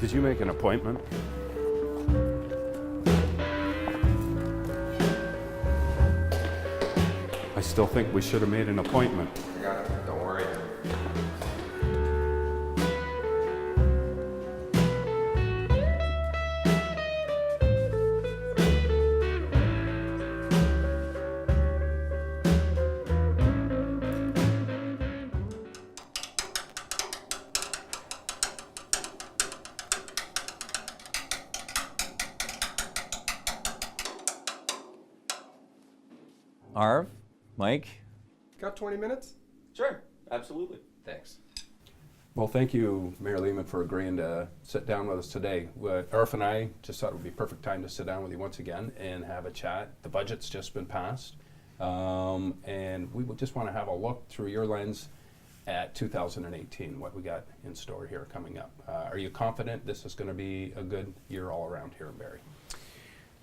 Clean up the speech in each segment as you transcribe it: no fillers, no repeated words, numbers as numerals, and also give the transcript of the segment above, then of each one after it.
Did you make an appointment? I still think we should have made an appointment. I got it, don't worry. Arif, Mike? Got 20 minutes? Sure, absolutely. Thanks. Well, thank you, Mayor Lehman, for agreeing to sit down with us today. Arif and I just thought it would be a perfect time to sit down with you once again and have a chat. The budget's just been passed, and we would just want to have a look through your lens at 2018, what we got in store here coming up. Are you confident this is going to be a good year all around here in Barrie?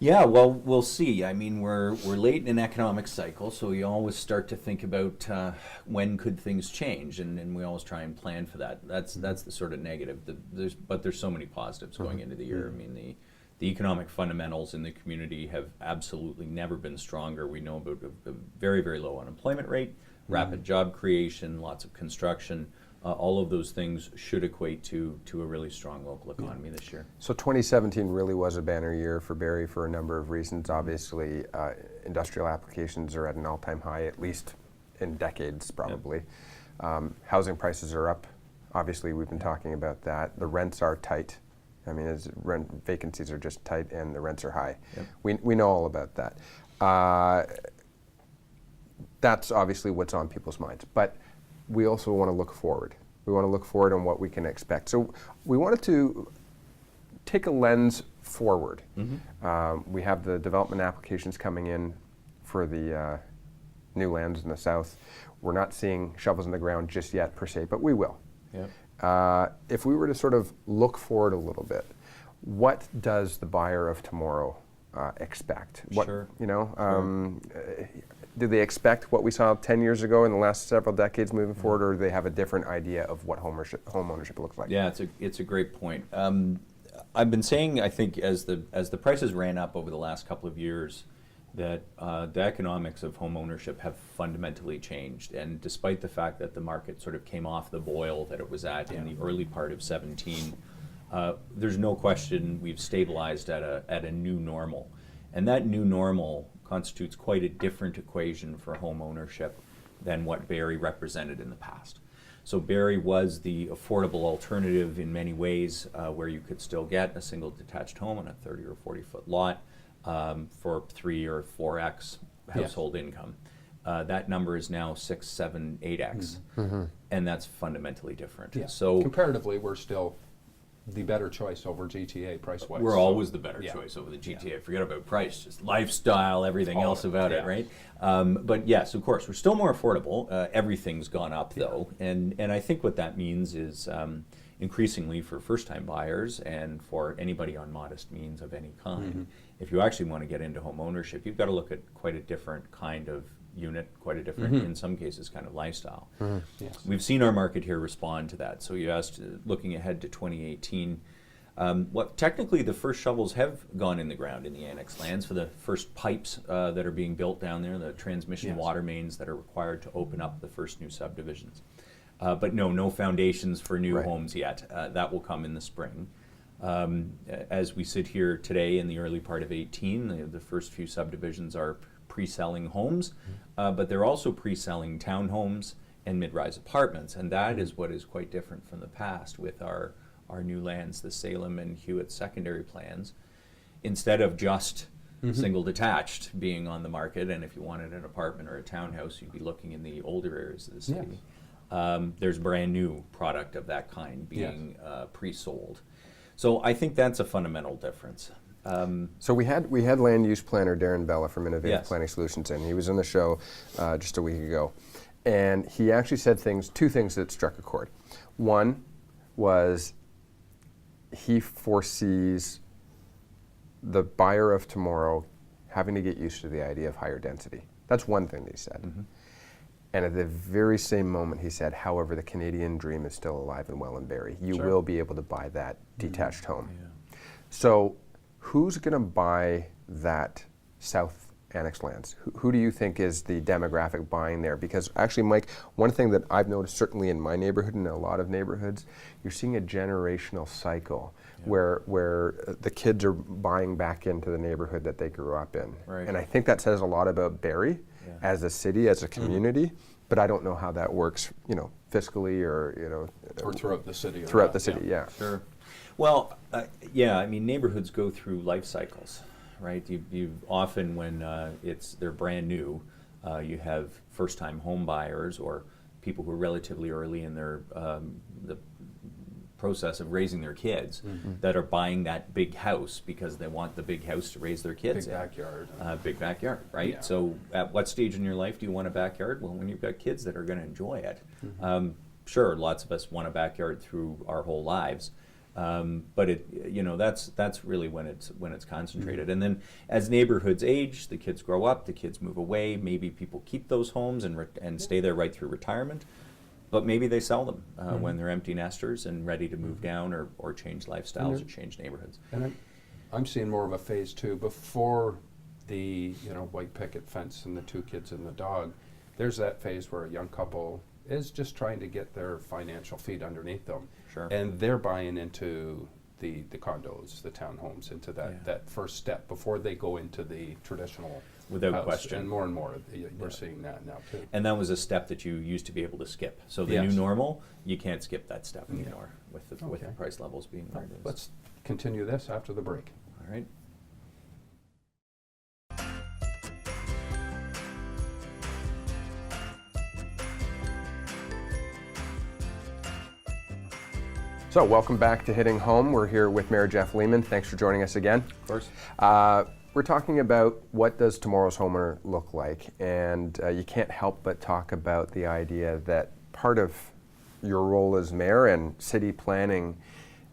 Yeah, well, we'll see. I mean, we're late in an economic cycle, so you always start to think about when could things change, and we always try and plan for that. That's the sort of negative. But there's so many positives going into the year. I mean, the economic fundamentals in the community have absolutely never been stronger. We know about a very, very low unemployment rate, rapid job creation, lots of construction. All of those things should equate to a really strong local economy this year. So 2017 really was a banner year for Barrie for a number of reasons. Obviously, industrial applications are at an all-time high, at least in decades, probably. Housing prices are up. Obviously, we've been talking about that. The rents are tight. I mean, vacancies are just tight and the rents are high. Yep. We know all about that. That's obviously what's on people's minds. But we also want to look forward. We want to look forward on what we can expect. So we wanted to take a lens forward. We have the development applications coming in for the new lands in the south. We're not seeing shovels in the ground just yet per se, but we will. Yep. If we were to sort of look forward a little bit, what does the buyer of tomorrow expect? Sure. You know, do they expect what we saw 10 years ago in the last several decades moving forward, or do they have a different idea of what home ownership looks like? Yeah, it's a great point. I've been saying, I think, as the prices ran up over the last couple of years, that the economics of home ownership have fundamentally changed. And despite the fact that the market sort of came off the boil that it was at in the early part of 17, there's no question we've stabilized at a new normal. And that new normal constitutes quite a different equation for home ownership than what Barrie represented in the past. So Barrie was the affordable alternative in many ways, where you could still get a single detached home on a 30 or 40 foot lot for 3 or 4x household income. That number is now 6, 7, 8x, and that's fundamentally different. Yeah. So comparatively, we're still the better choice over GTA price-wise. We're always the better choice over the GTA. Forget about price, just lifestyle, everything else about it, right? But yes, of course, we're still more affordable. Everything's gone up though, and I think what that means is increasingly for first-time buyers and for anybody on modest means of any kind, if you actually want to get into home ownership, you've got to look at quite a different kind of unit, quite a different, in some cases, kind of lifestyle. Yes. We've seen our market here respond to that. So you asked, looking ahead to 2018, technically the first shovels have gone in the ground in the annex lands for the first pipes that are being built down there, the transmission water mains that are required to open up the first new subdivisions. But no foundations for new homes yet. That will come in the spring. As we sit here today in the early part of 18, the first few subdivisions are pre-selling homes, but they're also pre-selling townhomes and mid-rise apartments, and that is what is quite different from the past with our new lands, the Salem and Hewitt secondary plans. Instead of just single detached being on the market, and if you wanted an apartment or a townhouse, you'd be looking in the older areas of the city. There's brand new product of that kind being pre-sold. So I think that's a fundamental difference. So we had land use planner Darren Bella from Innovative Planning Solutions in. He was on the show just a week ago, and he actually said two things that struck a chord. One was he foresees the buyer of tomorrow having to get used to the idea of higher density. That's one thing that he said. And at the very same moment, he said, however, the Canadian dream is still alive and well in Barrie. You Sure. will be able to buy that detached home. Yeah. So who's going to buy that South Annex lands? Who do you think is the demographic buying there? Because actually, Mike, one thing that I've noticed certainly in my neighborhood and in a lot of neighborhoods, you're seeing a generational cycle where the kids are buying back into the neighborhood that they grew up in. Right. And I think that says a lot about Barrie as a city, as a community, but I don't know how that works, fiscally or, Or throughout the city. or throughout not, the city, yeah. Sure. Well, yeah, I mean, neighborhoods go through life cycles, right? You often, when they're brand new, you have first-time home buyers or people who are relatively early in their the process of raising their kids that are buying that big house because they want the big house to raise their kids Big in. backyard. Big backyard, right? Yeah. So at what stage in your life do you want a backyard? Well, when you've got kids that are going to enjoy it. Sure, lots of us want a backyard through our whole lives. But that's really when it's concentrated. And then as neighborhoods age, the kids grow up, the kids move away. Maybe people keep those homes and stay there right through retirement, but maybe they sell them when they're empty nesters and ready to move down or change lifestyles or change neighborhoods. And I'm seeing more of a phase two before the white picket fence and the 2 kids and the dog. There's that phase where a young couple is just trying to get their financial feet underneath them. Sure. And they're buying into the condos, the townhomes, into that first step before they go into the traditional Without house. question. And more we're seeing that now too. And that was a step that you used to be able to skip. So the new Yes. normal, you can't skip that step anymore with the Okay. price levels being where it is. Let's continue this after the break. All right. So welcome back to Hitting Home. We're here with Mayor Jeff Lehman. Thanks for joining us again. Of course. We're talking about what does tomorrow's homeowner look like, and you can't help but talk about the idea that part of your role as mayor and city planning,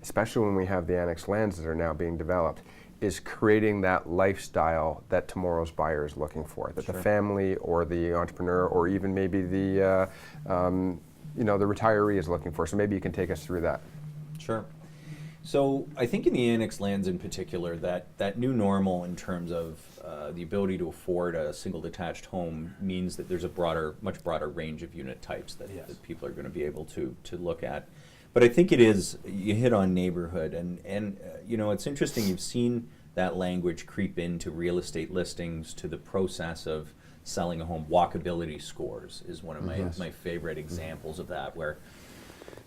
especially when we have the annex lands that are now being developed, is creating that lifestyle that tomorrow's buyer is looking for, that the family or the entrepreneur or even maybe the the retiree is looking for. So maybe you can take us through that. Sure. So I think in the annex lands in particular, that new normal in terms of the ability to afford a single detached home means that there's a much broader range of unit types that people are going to be able to look at. But I think you hit on neighborhood, and it's interesting, you've seen that language creep into real estate listings, to the process of selling a home. Walkability scores is one of my favorite examples of that, where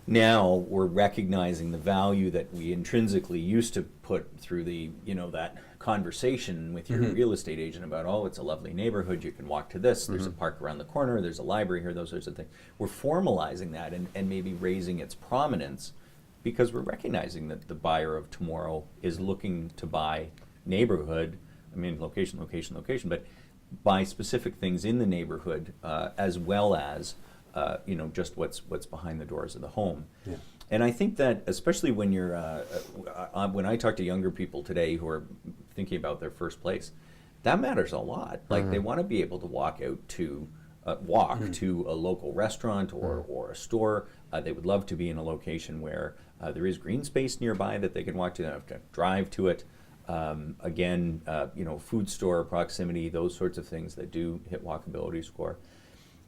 now we're recognizing the value that we intrinsically used to put through that conversation with your real estate agent about, oh, it's a lovely neighborhood, you can walk to this, there's a park around the corner, there's a library here, those sorts of things. We're formalizing that and maybe raising its prominence because we're recognizing that the buyer of tomorrow is looking to buy neighborhood, location, but buy specific things in the neighborhood as well as just what's behind the doors of the home. Yeah. And I think that especially when you're, when I talk to younger people today who are thinking about their first place, that matters a lot. Like they want to be able to walk out to, to a local restaurant or a store. They would love to be in a location where there is green space nearby that they can walk to. They don't have to drive to it. Food store proximity, those sorts of things that do hit walkability score.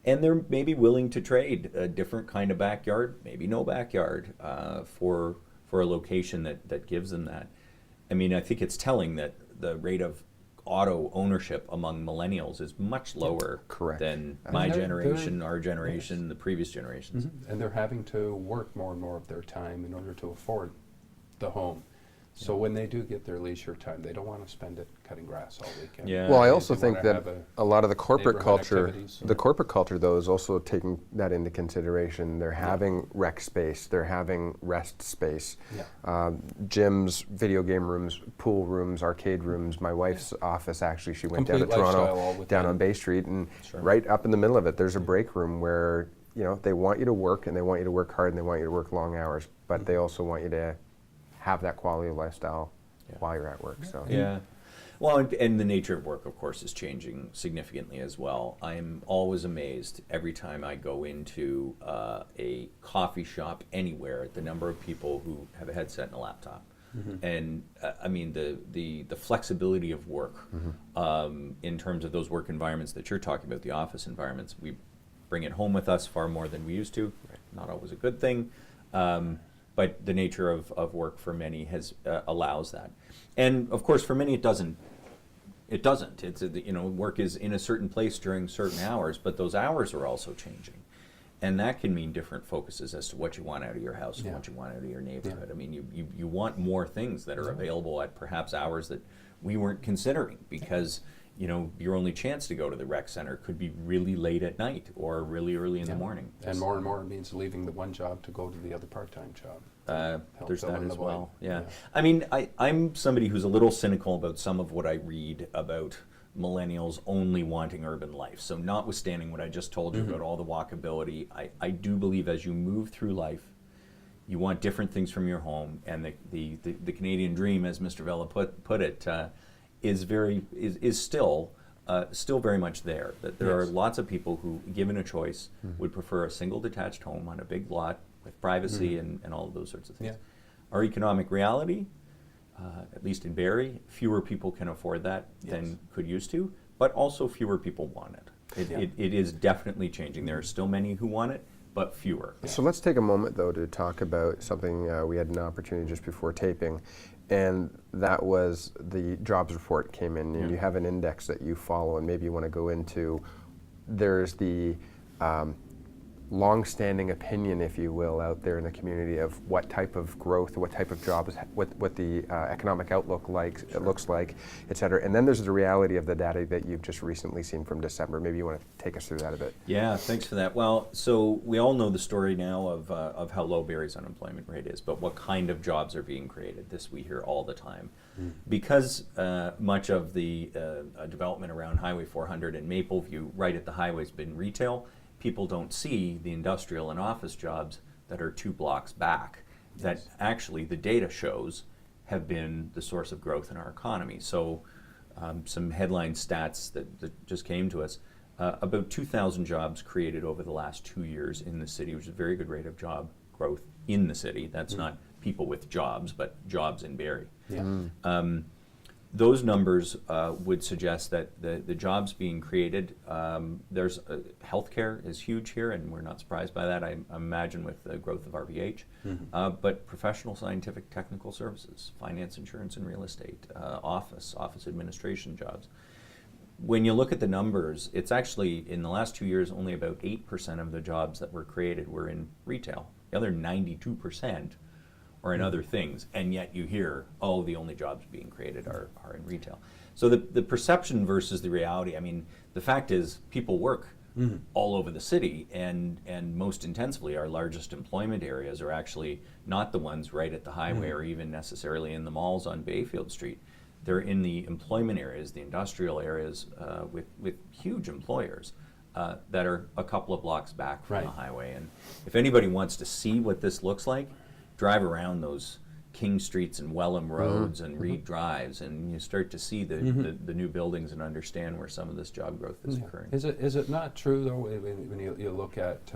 And they're maybe willing to trade a different kind of backyard, maybe no backyard, for a location that gives them that. I think it's telling that the rate of auto ownership among millennials is much lower than my generation, our generation, the previous generations. And they're having to work more and more of their time in order to afford the home. So when they do get their leisure time, they don't want to spend it cutting grass all weekend. Yeah. Well, I They also wanna think that have a lot of the corporate neighborhood culture, activities. the corporate culture though, is also taking that into consideration. They're having rec space, they're having rest space, gyms, video game rooms, pool rooms, arcade rooms. My wife's office, actually, she went down to Complete lifestyle all Toronto, within. down on Bay Street, and right up in the middle of it, there's a break room where they want you to work, and they want you to work hard, and they want you to work long hours, but they also want you to have that quality of lifestyle while you're at work. So Yeah. Well, and the nature of work, of course, is changing significantly as well. I'm always amazed every time I go into a coffee shop anywhere at the number of people who have a headset and a laptop. And I mean, the flexibility of work in terms of those work environments that you're talking about, the office environments, we bring it home with us far more than we used to. Not always a good thing. But the nature of work for many has allows that. And of course, for many, it doesn't. It's work is in a certain place during certain hours, but those hours are also changing, and that can mean different focuses as to what you want out of your house and what you want out of your neighborhood. I mean, you want more things that are available at perhaps hours that we weren't considering, because your only chance to go to the rec center could be really late at night or really early in the morning. And more it means leaving the one job to go to the other part-time job. There's fill that in as the void. well. Yeah. Yeah. I mean, I'm somebody who's a little cynical about some of what I read about millennials only wanting urban life. So notwithstanding what I just told you about all the walkability, I do believe as you move through life, you want different things from your home. And the Canadian dream, as Mr. Vella put it, is still very much there. That there are lots of people who, given a choice, would prefer a single detached home on a big lot with privacy and all of those sorts of things. Yeah. Our economic reality, at least in Barrie, fewer people can afford that than could used to, but also fewer people want it. It is definitely changing. There are still many who want it, but fewer. So let's take a moment, though, to talk about something we had an opportunity just before taping, and that was the jobs report came in, and you have an index that you follow, and maybe you want to go into. There's the long-standing opinion, if you will, out there in the community of what type of growth, what type of jobs, what the economic outlook looks like, et cetera. And then there's the reality of the data that you've just recently seen from December. Maybe you want to take us through that a bit. Yeah, thanks for that. Well, so we all know the story now of how low Barrie's unemployment rate is, but what kind of jobs are being created? This we hear all the time. Because much of the development around Highway 400 and Mapleview, right at the highway, has been retail, people don't see the industrial and office jobs that are 2 blocks back that actually the data shows have been the source of growth in our economy. So some headline stats that just came to us, about 2,000 jobs created over the last 2 years in the city, which is a very good rate of job growth in the city. That's not people with jobs, but jobs in Barrie. Those numbers would suggest that the jobs being created, there's healthcare is huge here, and we're not surprised by that, I imagine, with the growth of RVH. But professional, scientific, technical services, finance, insurance, and real estate, office administration jobs. When you look at the numbers, it's actually, in the last 2 years, only about 8% of the jobs that were created were in retail. The other 92% or in other things, and yet you hear, oh, the only jobs being created are in retail. So the perception versus the reality, I mean, the fact is people work all over the city, and most intensively our largest employment areas are actually not the ones right at the highway or even necessarily in the malls on Bayfield Street. They're in the employment areas, the industrial areas with huge employers that are a couple of blocks back from the highway. And if anybody wants to see what this looks like, drive around those King Streets and Welham Roads and Reed Drives, and you start to see the new buildings and understand where some of this job growth is occurring. Is it not true, though, when you look at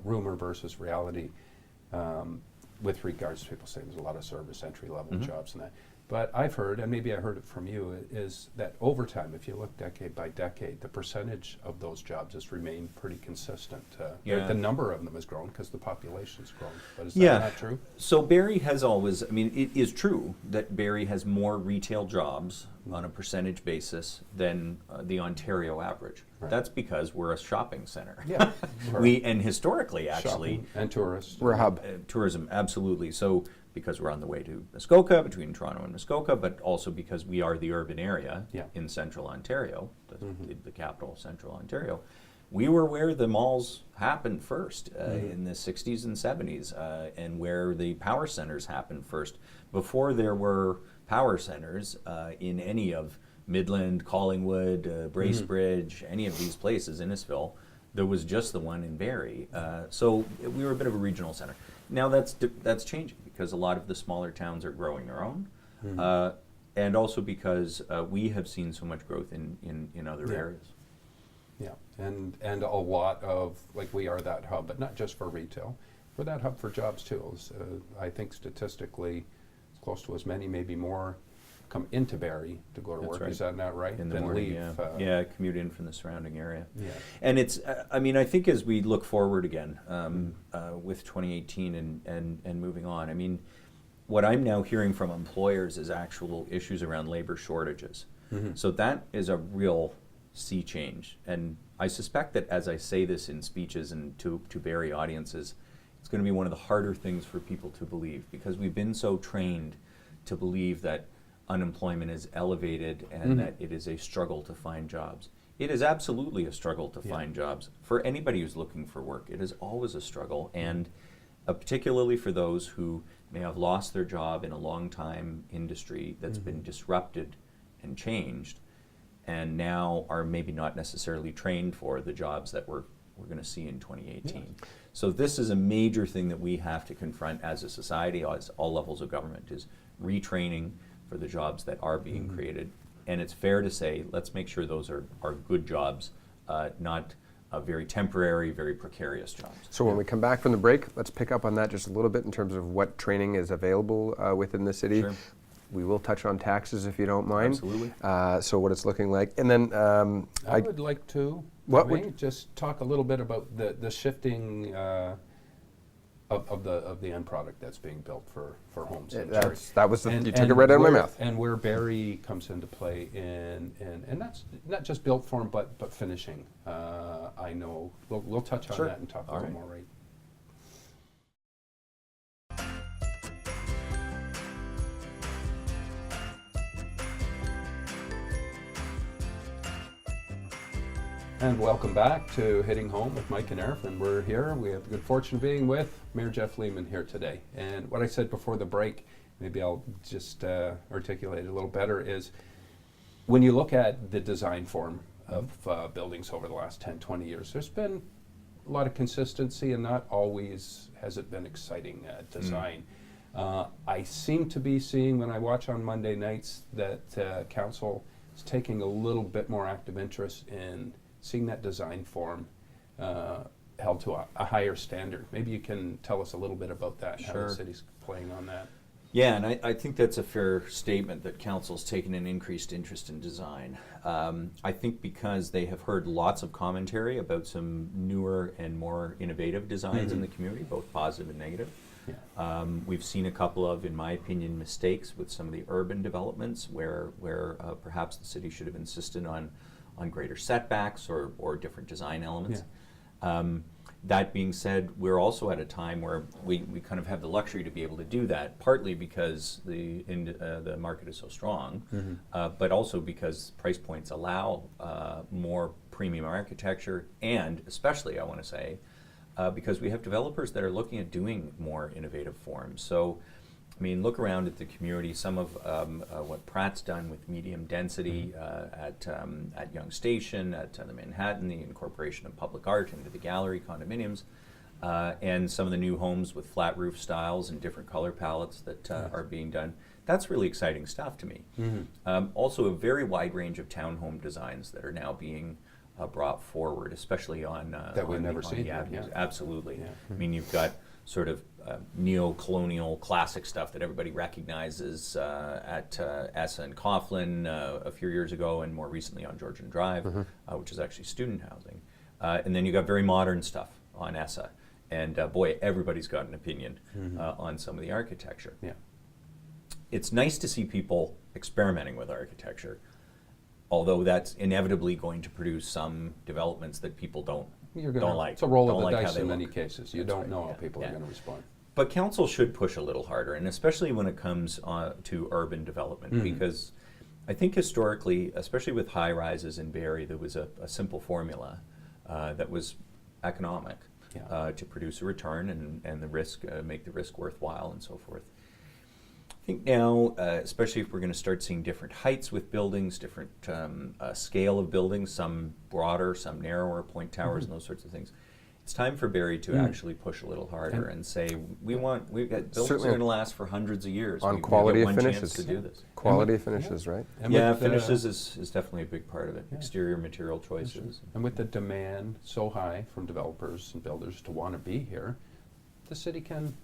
rumor versus reality, with regards to people saying there's a lot of service entry-level jobs and that. But I've heard, and maybe I heard it from you, is that over time, if you look decade by decade, the percentage of those jobs has remained pretty consistent. The number of them has grown because the population's grown. But is that not true? So Barrie has always, I mean, it is true that Barrie has more retail jobs on a percentage basis than the Ontario average. Right. That's because we're a shopping center. Yeah. And historically, actually, shopping and tourists. We're a hub. Tourism, absolutely. So because we're on the way to Muskoka, between Toronto and Muskoka, but also because we are the urban area in central Ontario, the capital of central Ontario. We were where the malls happened first in the 60s and 70s, and where the power centers happened first. Before there were power centers in any of Midland, Collingwood, Bracebridge, any of these places, Innisfil, there was just the one in Barrie. So we were a bit of a regional center. Now that's changing because a lot of the smaller towns are growing their own. and also because we have seen so much growth in other Yeah. areas. Yeah, and a lot of, like, we are that hub, but not just for retail. We're that hub for jobs too. I think statistically, it's close to as many, maybe more, come into Barrie to go to That's work. right. Is that not right? In the Then morning, leave. yeah, commute in from the surrounding area. Yeah. And it's, I mean, I think as we look forward again with 2018 and moving on, I mean, what I'm now hearing from employers is actual issues around labor shortages. So that is a real sea change. And I suspect that as I say this in speeches and to Barrie audiences, it's going to be one of the harder things for people to believe, because we've been so trained to believe that unemployment is elevated and that it is a struggle to find jobs. It is absolutely a struggle to find jobs. For anybody who's looking for work, it is always a struggle, and particularly for those who may have lost their job in a long time industry that's been disrupted and changed, and now are maybe not necessarily trained for the jobs that we're going to see in 2018. So this is a major thing that we have to confront as a society, as all levels of government, is retraining for the jobs that are being created. And it's fair to say, let's make sure those are good jobs, not very temporary, very precarious jobs. So when we come back from the break, let's pick up on that just a little bit in terms of what training is available within the city. Sure. We will touch on taxes if you don't mind. Absolutely. So what it's looking like. And then I would like to just talk a little bit about the shifting of the end product that's being built for homes. you in took it right out of my mouth. And where Barrie comes into play and that's not just built form, but finishing. I know we'll touch on that and talk a little more, right? And welcome back to Hitting Home with Mike and Arif, and we're here. We have the good fortune of being with Mayor Jeff Lehman here today. And what I said before the break, maybe I'll just articulate it a little better, is when you look at the design form of buildings over the last 10, 20 years, there's been a lot of consistency, and not always has it been exciting design. I seem to be seeing, when I watch on Monday nights, that council is taking a little bit more active interest in seeing that design form held to a higher standard. Maybe you can tell us a little bit about that, how the city's playing on that. Yeah, and I think that's a fair statement, that council's taken an increased interest in design. I think because they have heard lots of commentary about some newer and more innovative designs in the community, both positive and negative. Yeah. We've seen a couple of, in my opinion, mistakes with some of the urban developments where perhaps the city should have insisted on greater setbacks or different design elements. Yeah. That being said, we're also at a time where we kind of have the luxury to be able to do that, partly because the market is so strong, but also because price points allow more premium architecture, and especially, I want to say, because we have developers that are looking at doing more innovative forms. So, I mean, look around at the community. Some of what Pratt's done with medium density at Yonge Station, at the Manhattan, the incorporation of public art into the gallery condominiums, and some of the new homes with flat roof styles and different color palettes that are being done. That's really exciting stuff to me. Also, a very wide range of townhome designs that are now being brought forward, especially on that we've never seen. Yeah, absolutely. Yeah. I mean, you've got sort of neo-colonial classic stuff that everybody recognizes at ESSA and Coughlin a few years ago, and more recently on Georgian Drive, which is actually student housing. And then you got very modern stuff on ESSA. And boy, everybody's got an opinion on some of the architecture. Yeah. It's nice to see people experimenting with architecture, although that's inevitably going to produce some developments that people don't like. It's a roll of the like dice in many cases. You don't know how people are going to respond. But council should push a little harder, and especially when it comes to urban development, because I think historically, especially with high rises in Barrie, there was a simple formula that was economic to produce a return and the risk, make the risk worthwhile and so forth. I think now, especially if we're going to start seeing different heights with buildings, different scale of buildings, some broader, some narrower, point towers and those sorts of things, It's time for Barrie to actually push a little harder and say, we've got buildings that are Certainly going to last for hundreds of years. on We've quality got of one finishes. chance to do this. Quality of finishes, right? And Yeah, with, finishes is definitely a big part of it. Yeah. Exterior material choices. And with the demand so high from developers and builders to want to be here, the city can,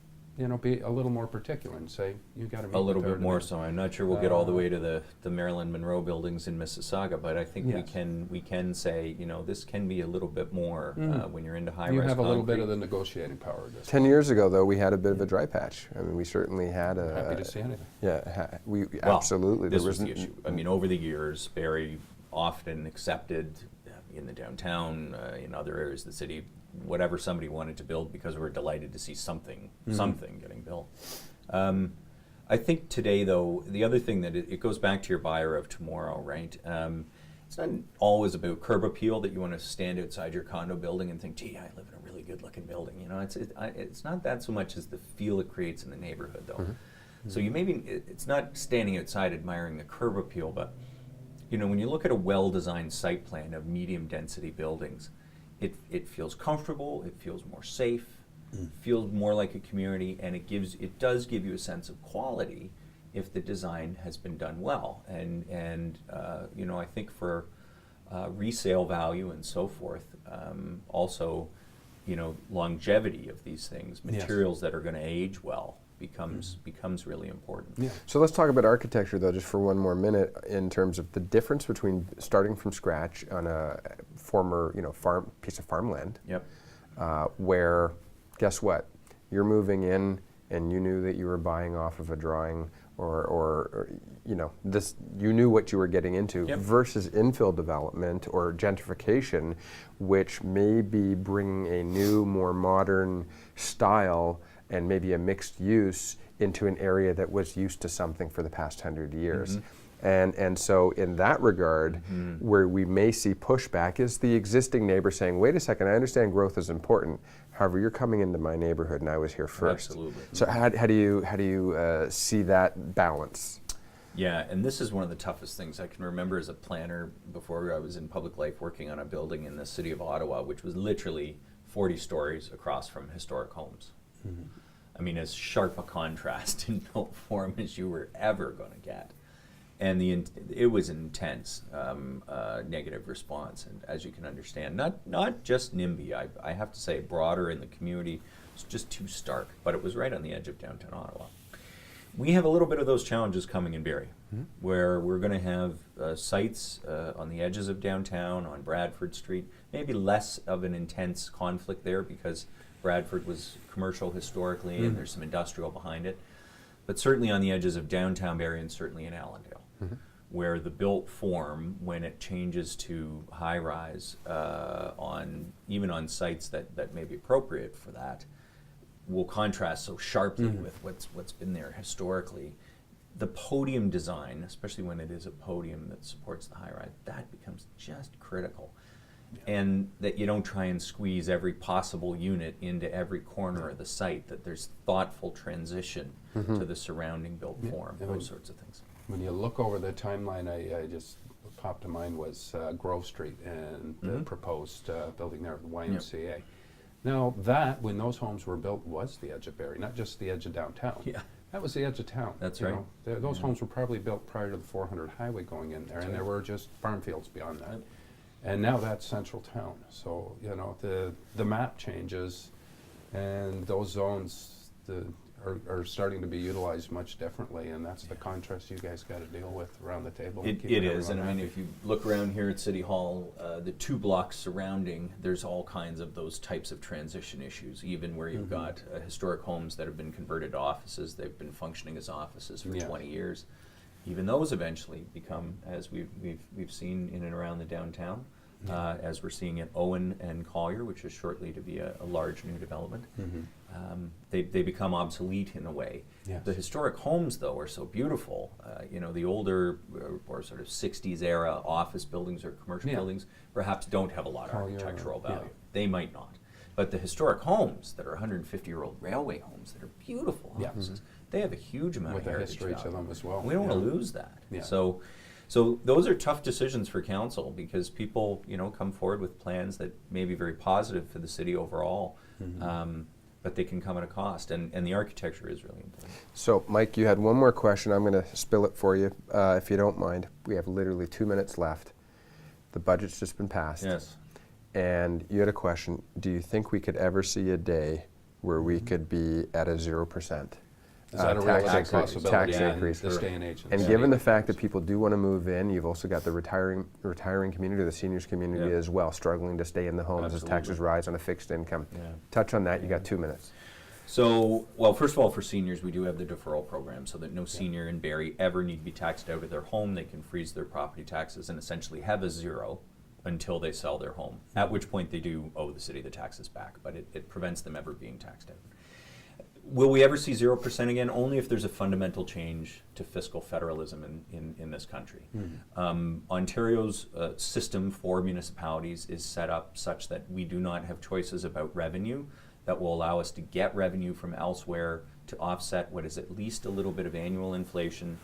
be a little more particular and say, you got to meet A little with our bit more demand. so. I'm not sure we'll get all the way to the Marilyn Monroe buildings in Mississauga, but I think Yes. we can say, this can be a little bit more when you're into high-rise You have a little bit concrete. of the negotiating power of this. 10 years ago, though, we had a bit of a dry patch. I mean, we certainly had a... Happy to see anything. Yeah, we Well, absolutely. This there was the wasn't- issue. I mean, over the years, Barrie often accepted in the downtown, in other areas of the city, whatever somebody wanted to build because we're delighted to see something getting built. I think today, though, the other thing that it goes back to your buyer of tomorrow, right? It's not always about curb appeal that you want to stand outside your condo building and think, gee, I live in a really good-looking building. It's not that so much as the feel it creates in the neighborhood, though. So it's not standing outside admiring the curb appeal, but when you look at a well-designed site plan of medium-density buildings, it feels comfortable, it feels more safe, feels more like a community, and it does give you a sense of quality if the design has been done well. And I think for resale value and so forth, also, longevity of these things, Yes. materials that are going to age well becomes really important. Yeah. So let's talk about architecture, though, just for one more minute, in terms of the difference between starting from scratch on a former, piece of farmland, Yep. where, guess what, you're moving in and you knew that you were buying off of a drawing, or you knew what you were getting into, Yep. versus infill development or gentrification, which may be bringing a new, more modern style and maybe a mixed use into an area that was used to something for the past 100 years. And so in that regard, where we may see pushback is the existing neighbor saying, wait a second, I understand growth is important. However, you're coming into my neighborhood and I was here first. Absolutely. So how do you see that balance? Yeah, and this is one of the toughest things I can remember as a planner before I was in public life working on a building in the city of Ottawa, which was literally 40 stories across from historic homes. I mean, as sharp a contrast in built form as you were ever going to get. And it was an intense negative response, and as you can understand, not just NIMBY, I have to say broader in the community, it's just too stark, but it was right on the edge of downtown Ottawa. We have a little bit of those challenges coming in Barrie, where we're going to have sites on the edges of downtown, on Bradford Street, maybe less of an intense conflict there because Bradford was commercial historically and there's some industrial behind it, but certainly on the edges of downtown Barrie and certainly in Allendale, where the built form, when it changes to high-rise, even on sites that may be appropriate for that, will contrast so sharply with what's been there historically. The podium design, especially when it is a podium that supports the high-rise, that becomes just critical. And that you don't try and squeeze every possible unit into every corner of the site, that there's thoughtful transition to the surrounding built form, And those sorts of things. When you look over the timeline, I just popped to mind was Grove Street and the proposed building there at the YMCA. Now when those homes were built, was the edge of Barrie, not just the edge of downtown. Yeah. That was the edge of town. That's you right. know. Those homes were probably built prior to the 400 highway going in there, and there were just farm fields beyond that. And now that's central town. So, the map changes, and those zones are starting to be utilized much differently, and that's the contrast you guys got to deal with around the table. and It keeping is, and I everyone mean, if you look around here at City Hall, the 2 blocks surrounding, there's all kinds of those types of transition issues, even where you've got historic homes that have been converted to offices, they've been functioning as offices for 20 years. Even those eventually become, as we've seen in and around the downtown, as we're seeing at Owen and Collier, which is shortly to be a large new development. They become obsolete in a way. Yes. The historic homes, though, are so beautiful. The older or sort of 60s era office buildings or commercial buildings perhaps don't have a lot of Collier, architectural yeah. value. They might not. But the historic homes that are 150-year-old railway homes that are beautiful Yeah. houses, they have a huge amount with of a heritage history to value. them as well. We don't want to lose that. Yeah. So So those are tough decisions for council because people, come forward with plans that may be very positive for the city overall, but they can come at a cost, and the architecture is really important. So, Mike, you had one more question. I'm going to spill it for you, if you don't mind. We have literally 2 minutes left. The budget's just been passed. Yes. And you had a question. Do you think we could ever see a day where we could be at a 0%? Is that a realistic possibility tax in increase. this day and age? And given the fact that people do want to move in, you've also got the retiring community, the seniors community Yeah. as well, struggling to stay in the homes as taxes Absolutely. rise on a fixed income. Yeah. Touch on that. You got 2 minutes. So, well, first of all, for seniors, we do have the deferral program so that no senior in Barrie ever need to be taxed out of their home. They can freeze their property taxes and essentially have a zero until they sell their home, at which point they do owe the city the taxes back, but it prevents them ever being taxed out. Will we ever see 0% again? Only if there's a fundamental change to fiscal federalism in this country. Ontario's system for municipalities is set up such that we do not have choices about revenue that will allow us to get revenue from elsewhere to offset what is at least a little bit of annual inflation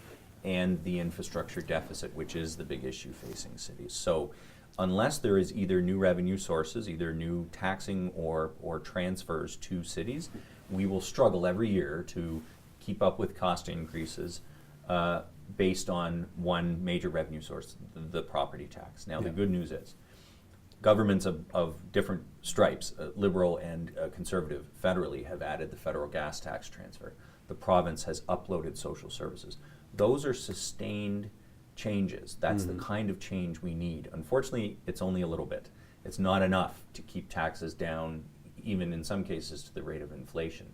and the infrastructure deficit, which is the big issue facing cities. So unless there is either new revenue sources, either new taxing or transfers to cities, we will struggle every year to keep up with cost increases based on one major revenue source, the property tax. Now, the good news is governments of different stripes, liberal and conservative federally, have added the federal gas tax transfer. The province has uploaded social services. Those are sustained changes. That's the kind of change we need. Unfortunately, it's only a little bit. It's not enough to keep taxes down, even in some cases to the rate of inflation.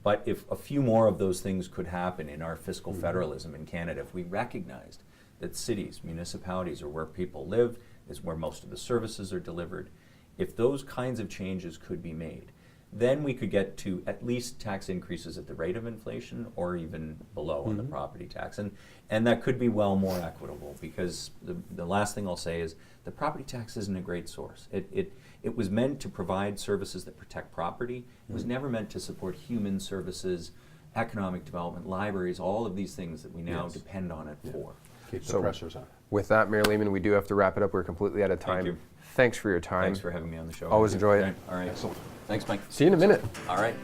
But if a few more of those things could happen in our fiscal federalism in Canada, if we recognized that cities, municipalities are where people live, is where most of the services are delivered, if those kinds of changes could be made, then we could get to at least tax increases at the rate of inflation or even below on the property tax. And that could be well more equitable, because the last thing I'll say is the property tax isn't a great source. It was meant to provide services that protect property. It was never meant to support human services, economic development, libraries, all of these things that we now depend on it for. Keep the So- pressures on. With that, Mayor Lehman, we do have to wrap it up. We're completely out of time. you. Thanks for your time. Thanks for having me on the show. Always enjoy it. Okay, all right. Excellent. Thanks, Mike. See you in a minute. All right.